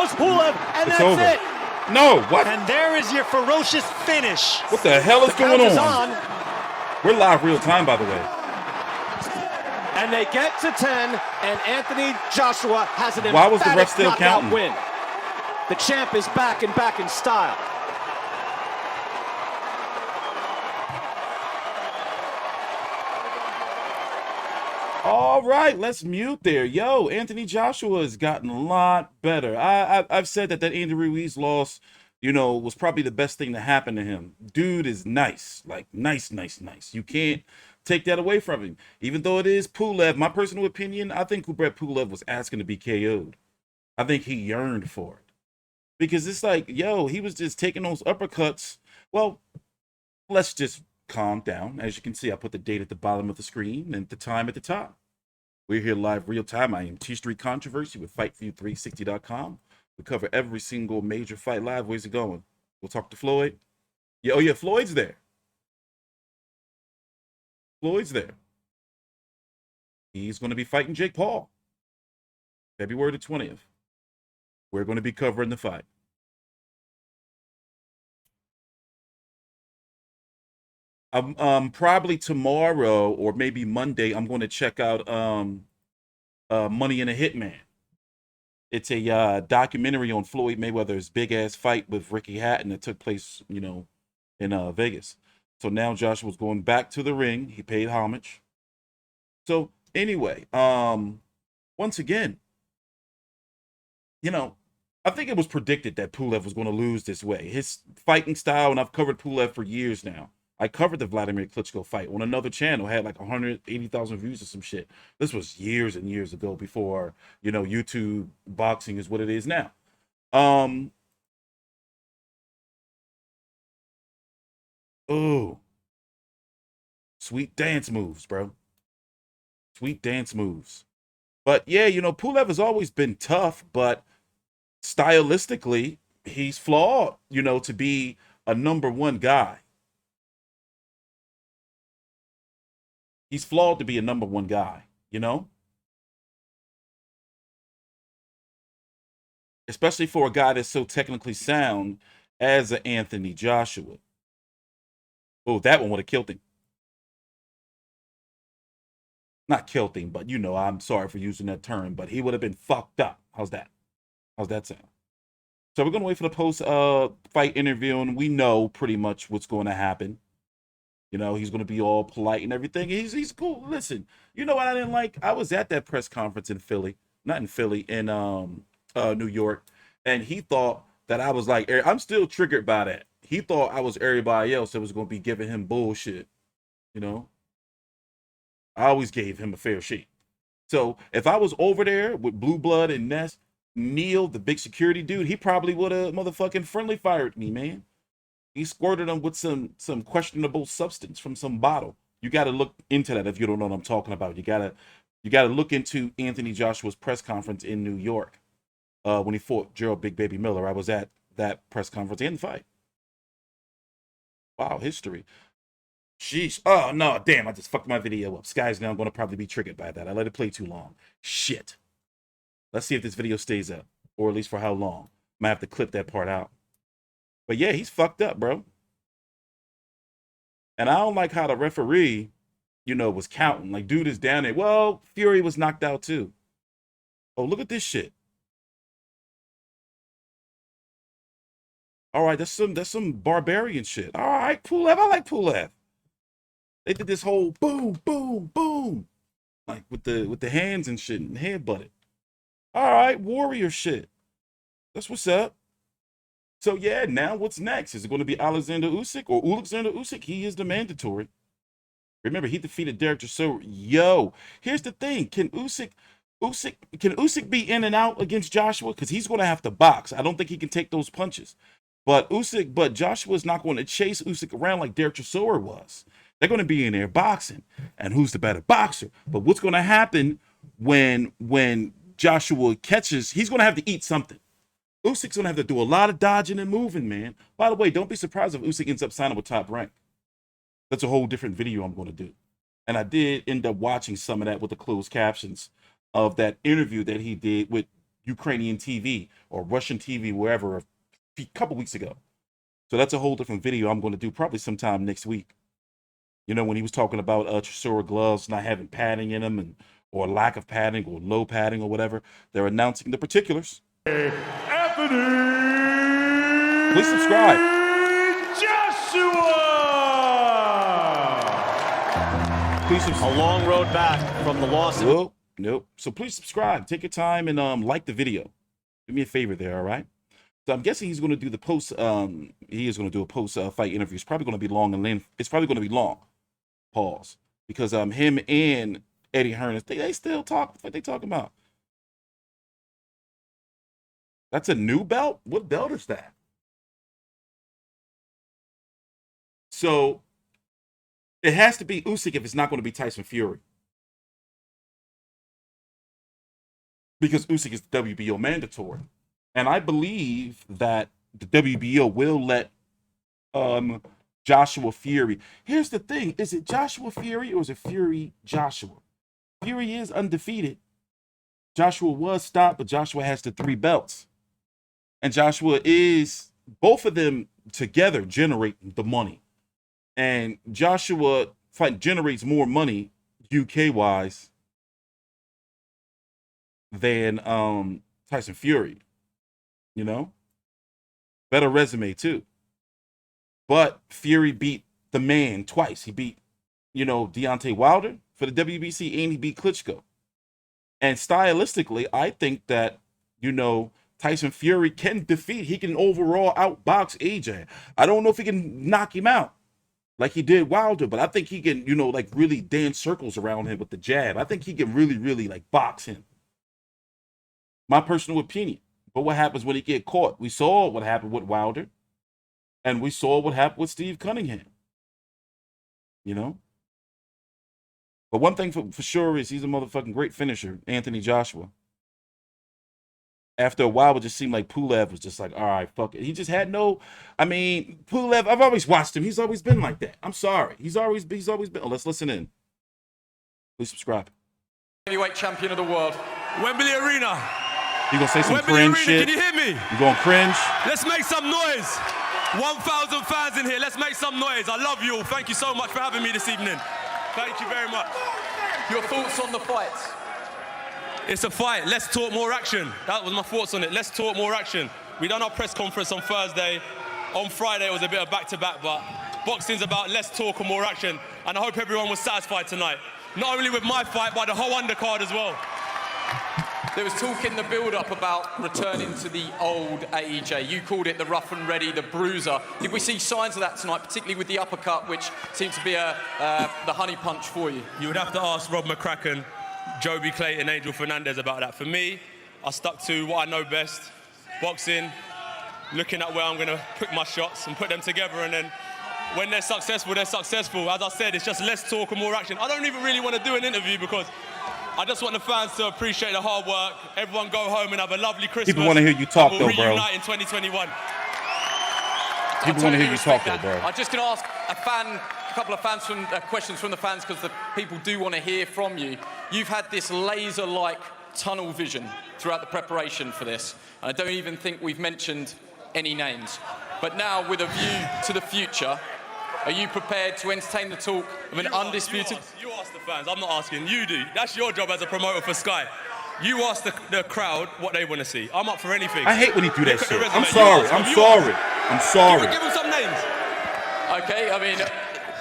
goes Pulev, and It's that's over. it. No, what? And there is your ferocious finish. What the hell is going count is on? We're live real time, by the way. And they get to 10, and Anthony Joshua has an Why was the ref emphatic still knockout counting? win. The champ is back and back in style. All right, let's mute there. Yo, Anthony Joshua has gotten a lot better. I've said that Andy Ruiz loss, you know, was probably the best thing to happen to him. Dude is nice, like nice. You can't take that away from him. Even though it is Pulev, my personal opinion, I think Kubrat Pulev was asking to be KO'd. I think he yearned for it. Because it's like, yo, he was just taking those uppercuts. Well, let's just calm down. As you can see, I put the date at the bottom of the screen and the time at the top. We're here live real time. I am TstreeT Controversy with FightView360.com. We cover every single major fight live. Where's it going? We'll talk to Floyd. Yeah, oh yeah, Floyd's there. Floyd's there. He's going to be fighting Jake Paul. February the 20th. We're going to be covering the fight. Probably tomorrow or maybe Monday, I'm going to check out Money in a Hitman. It's a documentary on Floyd Mayweather's big ass fight with Ricky Hatton that took place, you know, in Vegas. So now Joshua's going back to the ring. He paid homage. So anyway, once again, you know, I think it was predicted that Pulev was going to lose this way. His fighting style, and I've covered Pulev for years now. I covered the Vladimir Klitschko fight on another channel. Had like 180,000 views or some shit. This was years and years ago before, you know, YouTube boxing is what it is now. Oh, sweet dance moves, bro. Sweet dance moves. But yeah, you know, Pulev has always been tough, but stylistically, he's flawed, you know, to be a #1 guy. He's flawed to be a #1 guy, you know? Especially for a guy that's so technically sound as an Anthony Joshua. Oh, that one would have killed him. Not killed him, but you know, I'm sorry for using that term, but he would have been fucked up. How's that? How's that sound? So we're going to wait for the post fight interview, and we know pretty much what's going to happen. You know, he's going to be all polite and everything. He's cool. Listen, you know what I didn't like? I was at that press conference in Philly, not in Philly, in New York, and he thought that I was like, I'm still triggered by that. He thought I was everybody else that was going to be giving him bullshit. You know, I always gave him a fair shake. So if I was over there with Blue Blood and Ness, Neil, the big security dude, he probably would have motherfucking friendly fired me, man. He squirted him with some questionable substance from some bottle. You got to look into that if you don't know what I'm talking about. You gotta look into Anthony Joshua's press conference in New York when he fought Gerald Big Baby Miller. I was at that press conference and the fight. Wow, history. Sheesh. Oh no, damn! I just fucked my video up. Sky's now going to probably be triggered by that. I let it play too long. Shit. Let's see if this video stays up, or at least for how long. Might have to clip that part out. But yeah, he's fucked up, bro. And I don't like how the referee, you know, was counting. Like, dude is down there. Well, Fury was knocked out too. Oh, look at this shit. All right, that's some barbarian shit. All right, Pulev. I like Pulev. They did this whole boom, boom, boom, like with the hands and shit and headbutted. All right, warrior shit. That's what's up. So yeah, now what's next? Is it going to be Alexander Usyk or Alexander Usyk? He is the mandatory. Remember, he defeated Derek Chisora. Yo, here's the thing: can Usyk be in and out against Joshua? Because he's going to have to box. I don't think he can take those punches. But Joshua's not going to chase Usyk around like Derek Chisora was. They're going to be in there boxing, and who's the better boxer? But what's going to happen when Joshua catches? He's going to have to eat something. Usyk's going to have to do a lot of dodging and moving, man. By the way, don't be surprised if Usyk ends up signing with Top Rank. That's a whole different video I'm going to do. And I did end up watching some of that with the closed captions of that interview that he did with Ukrainian TV or Russian TV, wherever, a couple weeks ago. So that's a whole different video I'm going to do probably sometime next week. You know, when he was talking about Chisora gloves not having padding in them, or lack of padding or low padding or whatever. They're announcing the particulars. Anthony Please subscribe. Joshua! Please subscribe. A long road back from the loss. Nope. So please subscribe. Take your time and like the video. Do me a favor there, all right? So I'm guessing he's going to do the post. He is going to do a post-fight interview. It's probably going to be long and length. It's probably going to be long. Pause. Because him and Eddie Hearn, they still talk. What they talking about? That's a new belt? What belt is that? So it has to be Usyk if it's not going to be Tyson Fury. Because Usyk is the WBO mandatory. And I believe that the WBO will let Joshua Fury. Here's the thing. Is it Joshua Fury or is it Fury Joshua? Fury is undefeated. Joshua was stopped, but Joshua has the 3 belts. And Joshua is, both of them together generate the money. And Joshua generates more money UK-wise than Tyson Fury. You know? Better resume, too. But Fury beat the man twice. He beat, Deontay Wilder for the WBC, and he beat Klitschko. And stylistically, I think that, Tyson Fury can he can overall outbox AJ. I don't know if he can knock him out like he did Wilder, but I think he can, really dance circles around him with the jab. I think he can really, box him. My personal opinion. But what happens when he get caught? We saw what happened with Wilder, and we saw what happened with Steve Cunningham. But one thing for sure is he's a motherfucking great finisher, Anthony Joshua. After a while, it just seemed like Pulev was just like, all right, fuck it. He just had Pulev, I've always watched him. He's always been like that. I'm sorry. He's always been. Oh, let's listen in. Please subscribe. Heavyweight champion of the world. Wembley Arena. You gonna say some Wembley cringe Arena, shit? can you hear me? You gonna cringe? Let's make some noise. 1,000 fans in here. Let's make some noise. I love you all. Thank you so much for having me this evening. Thank you very much. Your thoughts on the fights? It's a fight. Let's talk more action. That was my thoughts on it. Let's talk more action. We done our press conference on Thursday. On Friday, it was a bit of back-to-back, but boxing's about less talk and more action. And I hope everyone was satisfied tonight. Not only with my fight, but the whole undercard as well. There was talk in the build-up about returning to the old AEJ. You called it the rough and ready, the bruiser. Did we see signs of that tonight, particularly with the uppercut, which seemed to be the honey punch for you? You would have to ask Rob McCracken, Joby Clayton, Angel Fernandez about that. For me, I stuck to what I know best, boxing, looking at where I'm going to put my shots and put them together, and then when they're successful, they're successful. As I said, it's just less talk and more action. I don't even really want to do an interview because I just want the fans to appreciate the hard work. Everyone go home and have a lovely Christmas. People want to hear you talk, we'll though, bro. reunite in 2021. People want to hear you talk, though, bro. I'm just going to ask a couple of questions from the fans because the people do want to hear from you. You've had this laser-like tunnel vision throughout the preparation for this. And I don't even think we've mentioned any names. But now, with a view to the future, are you prepared to entertain the talk of an undisputed... You ask the fans, I'm not asking, you do. That's your job as a promoter for Sky. You ask the crowd what they want to see. I'm up for anything. I hate when he do that shit. I'm sorry. Give them some names. Okay, I mean,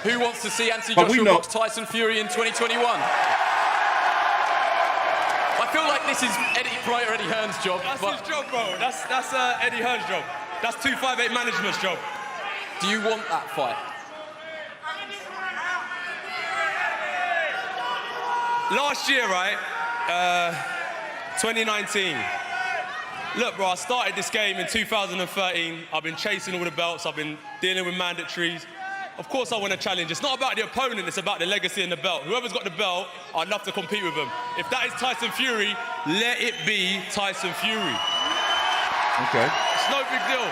who wants to see Anthony Joshua box Tyson Fury in 2021? I feel like this is Promoter Eddie Hearn's job. That's his job, bro. That's Eddie Hearn's job. That's 258 management's job. Do you want that fight? Last year, right, 2019. Look, bro, I started this game in 2013. I've been chasing all the belts. I've been dealing with mandatories. Of course I want to challenge. It's not about the opponent, it's about the legacy and the belt. Whoever's got the belt, I'd love to compete with them. If that is Tyson Fury, let it be Tyson Fury. Okay. It's no big deal.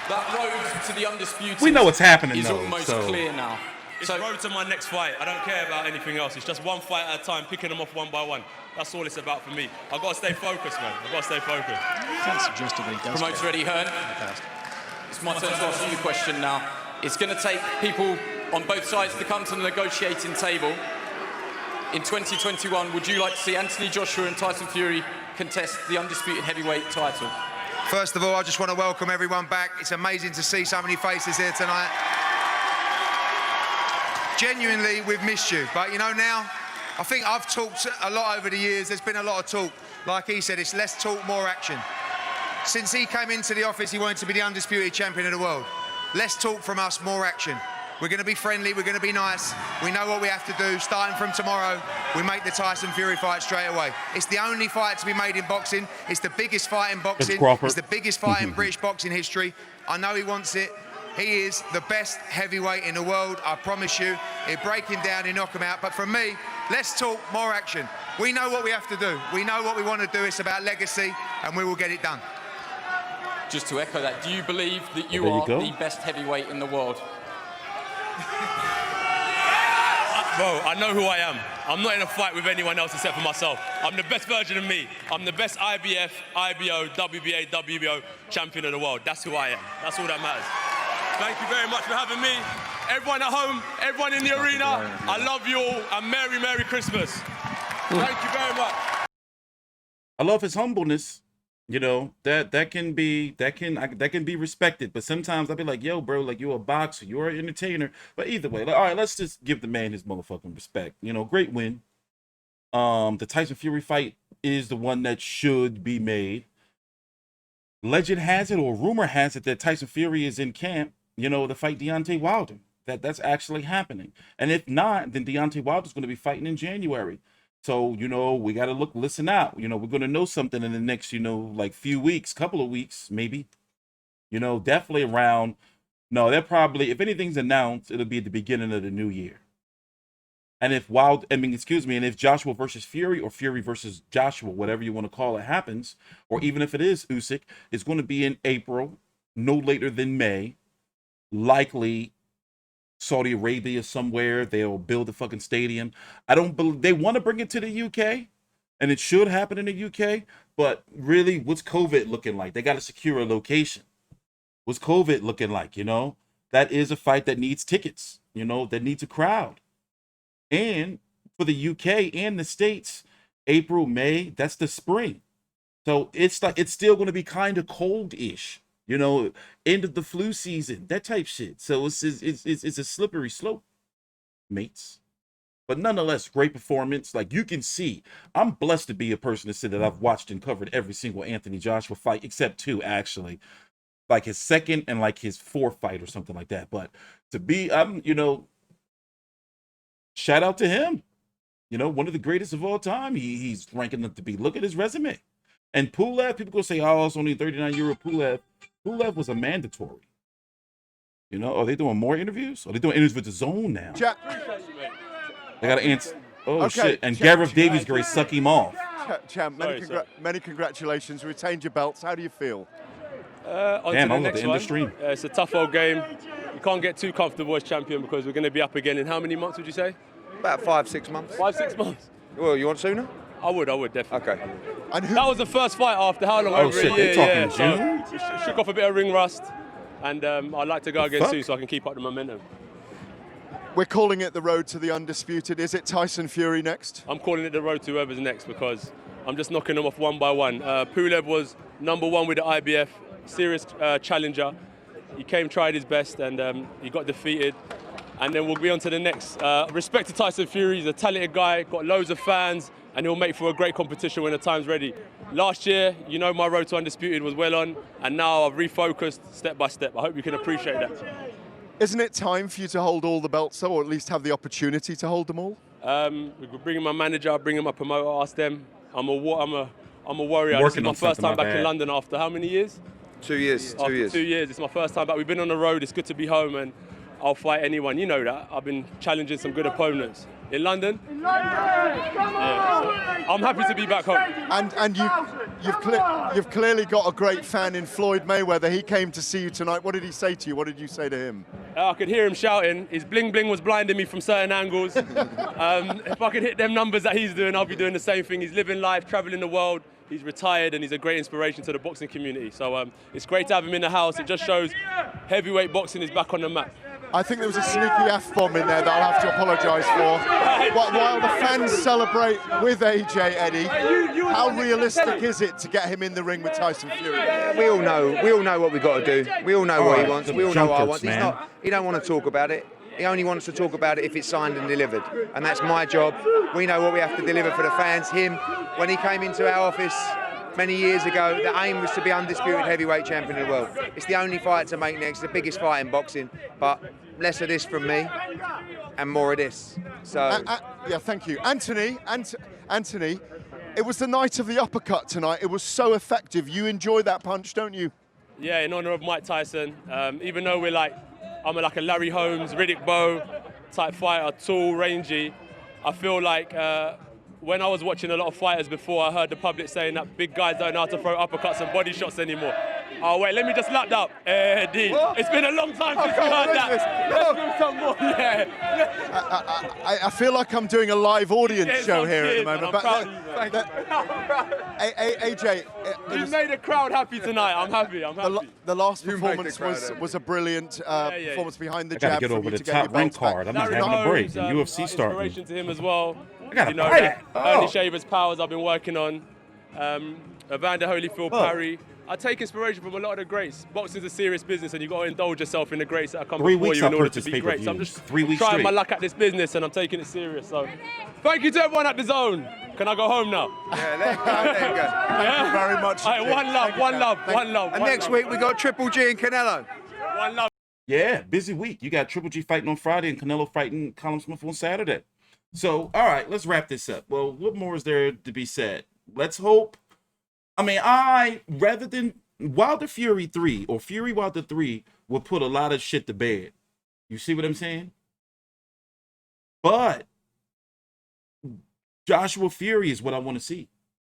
That road to the undisputed we know what's happening, is though, almost so clear now. It's road to my next fight. I don't care about anything else. It's just one fight at a time, picking them off one by one. That's all it's about for me. I've got to stay focused, man. I've got to stay focused. That's suggested that he does. Promoter ready, Hearn? It's my turn to ask you the question now. It's going to take people on both sides to come to the negotiating table. In 2021, would you like to see Anthony Joshua and Tyson Fury contest the undisputed heavyweight title? First of all, I just want to welcome everyone back. It's amazing to see so many faces here tonight. Genuinely, we've missed you. But you know now, I think I've talked a lot over the years. There's been a lot of talk. Like he said, it's less talk, more action. Since he came into the office, he wanted to be the undisputed champion of the world. Less talk from us, more action. We're going to be friendly, we're going to be nice. We know what we have to do. Starting from tomorrow, we make the Tyson Fury fight straight away. It's the only fight to be made in boxing. It's the biggest fight in boxing. It's the biggest fight in British boxing history. I know he wants it. He is the best heavyweight in the world, I promise you. He'll break him down, he'll knock him out. But for me, less talk, more action. We know what we have to do. We know what we want to do. It's about legacy, and we will get it done. Just to echo that, do you believe that you are the best heavyweight in the world? Bro, I know who I am. I'm not in a fight with anyone else except for myself. I'm the best version of me. I'm the best IBF, IBO, WBA, WBO champion of the world. That's who I am. That's all that matters. Thank you very much for having me. Everyone at home, everyone in the arena, I love you all, and Merry, Merry Christmas. Thank you very much. I love his humbleness. You know, that can be respected, but sometimes I'll be like, yo, bro, like, you're a boxer, you're an entertainer. But either way, like, all right, let's just give the man his motherfucking respect. You know, great win. The Tyson Fury fight is the one that should be made. Legend has it, or rumor has it, that Tyson Fury is in camp, you know, to fight Deontay Wilder. That's actually happening. And if not, then Deontay Wilder's going to be fighting in January. So, you know, we got to listen out. You know, we're going to know something in the next, you know, like few weeks, couple of weeks, maybe. You know, definitely around. No, they're probably, if anything's announced, it'll be at the beginning of the new year. And if and if Joshua versus Fury, or Fury versus Joshua, whatever you want to call it, happens, or even if it is Usyk, it's going to be in April, no later than May, likely Saudi Arabia somewhere. They'll build a fucking stadium. I don't believe they want to bring it to the UK, and it should happen in the UK. But really, what's COVID looking like? They got to secure a location. What's COVID looking like? You know, that is a fight that needs tickets. You know, that needs a crowd. And for the UK and the States, April, May, that's the spring. So it's like, it's still going to be kind of cold-ish. You know, end of the flu season, that type shit. So it's a slippery slope, mates. But nonetheless, great performance. Like, you can see, I'm blessed to be a person to say that I've watched and covered every single Anthony Joshua fight, except two, actually. Like his second and like his fourth fight or something like that. But to be, you know, shout out to him. You know, one of the greatest of all time. He's ranking up to be. Look at his resume. And Pulev, people go say, oh, it's only 39-year-old Pulev. Pulev was a mandatory. You know, are they doing more interviews? Are they doing interviews with the Zone now? They got to answer. Oh, okay, shit. And Gareth Davies going to suck him off. Champ, many congratulations. Retained your belts. How do you feel? Damn, I'm at the end of the stream. It's a tough old game. You can't get too comfortable as champion because we're going to be up again in how many months would you say? About 5-6 months. 5-6 months? Well, you want sooner? I would definitely. Okay. That was the first fight after how long? Over a year, yeah. So shook off a bit of ring rust, and I'd like to go again soon so I can keep up the momentum. We're calling it the road to the undisputed. Is it Tyson Fury next? I'm calling it the road to whoever's next because I'm just knocking them off one by one. Pulev was #1 with the IBF, serious challenger. He came, tried his best, and he got defeated. And then we'll be on to the next. Respect to Tyson Fury, he's a talented guy, got loads of fans, and he'll make for a great competition when the time's ready. Last year, you know, my road to undisputed was well on, and now I've refocused step by step. I hope you can appreciate that. Isn't it time for you to hold all the belts, though, or at least have the opportunity to hold them all? We're bringing my manager, bringing my promoter, ask them. I'm a warrior. This is my first time back in London after how many years? 2 years. After 2 years. It's my first time back. We've been on the road. It's good to be home, and I'll fight anyone. You know that. I've been challenging some good opponents. In London? Yeah, so I'm happy to be back home. And you've clearly got a great fan in Floyd Mayweather. He came to see you tonight. What did he say to you? What did you say to him? I could hear him shouting. His bling bling was blinding me from certain angles. If I could hit them numbers that he's doing, I'll be doing the same thing. He's living life, traveling the world. He's retired and he's a great inspiration to the boxing community. So it's great to have him in the house. It just shows heavyweight boxing is back on the map. I think there was a sneaky F-bomb in there that I'll have to apologise for. But while the fans celebrate with AJ, Eddie, how realistic is it to get him in the ring with Tyson Fury? We all know what we've got to do. We all know what he wants. We all know what I want. He don't want to talk about it. He only wants to talk about it if it's signed and delivered. And that's my job. We know what we have to deliver for the fans. Him, when he came into our office many years ago, the aim was to be undisputed heavyweight champion of the world. It's the only fight to make next, the biggest fight in boxing, but less of this from me and more of this. So yeah, thank you. Anthony, it was the night of the uppercut tonight. It was so effective. You enjoy that punch, don't you? Yeah, in honor of Mike Tyson. Even though I'm like a Larry Holmes, Riddick Bowe type fighter, tall, rangy, I feel like when I was watching a lot of fighters before, I heard the public saying that big guys don't know how to throw uppercuts and body shots anymore. Oh wait, let me just lap that up. Eddie, it's been a long time since we heard that. Let's do some more. Yeah. I feel like I'm doing a live audience show here at the moment. AJ, you made the crowd happy tonight. I'm happy. The last performance was a brilliant performance behind the jab. I gotta get over the top rank card. I'm not having a break. And UFC starting. Inspiration to him as well. I gotta fight it. Ernie Shaver's powers I've been working on. Evander Holyfield Parry. I take inspiration from a lot of the greats. Boxing's a serious business and you've got to indulge yourself in the greats that are coming before you in order to be great. So I'm just trying my luck at this business and I'm taking it serious. So thank you to everyone at the Zone. Can I go home now? Yeah, let him go. Thank you very much. All right, one love. And next week we got Triple G and Canelo. One love. Yeah, busy week. You got Triple G fighting on Friday and Canelo fighting Colin Smith on Saturday. So, all right, let's wrap this up. Well, what more is there to be said? Let's hope. Rather than Wilder Fury 3 or Fury Wilder 3 will put a lot of shit to bed. You see what I'm saying? But Joshua Fury is what I want to see.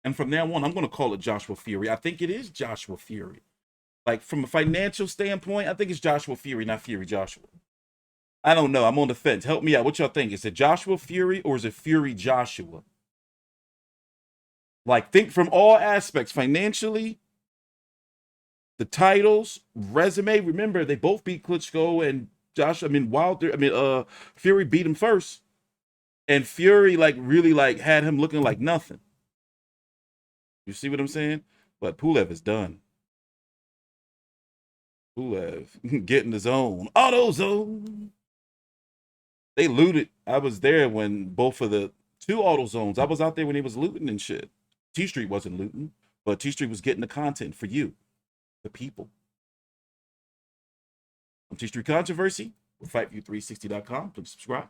And from now on, I'm going to call it Joshua Fury. I think it is Joshua Fury. Like, from a financial standpoint, I think it's Joshua Fury, not Fury Joshua. I don't know. I'm on the fence. Help me out. What y'all think? Is it Joshua Fury or is it Fury Joshua? Like, think from all aspects. Financially, the titles, resume. Remember, they both beat Klitschko and Fury beat him first. And Fury, really had him looking like nothing. You see what I'm saying? But Pulev is done. Pulev getting his own auto zone. They looted. I was there when both of the two auto zones. I was out there when he was looting and shit. TstreeT wasn't looting, but TstreeT was getting the content for you, the people. I'm TstreeT Controversy with FightView360.com. Please subscribe.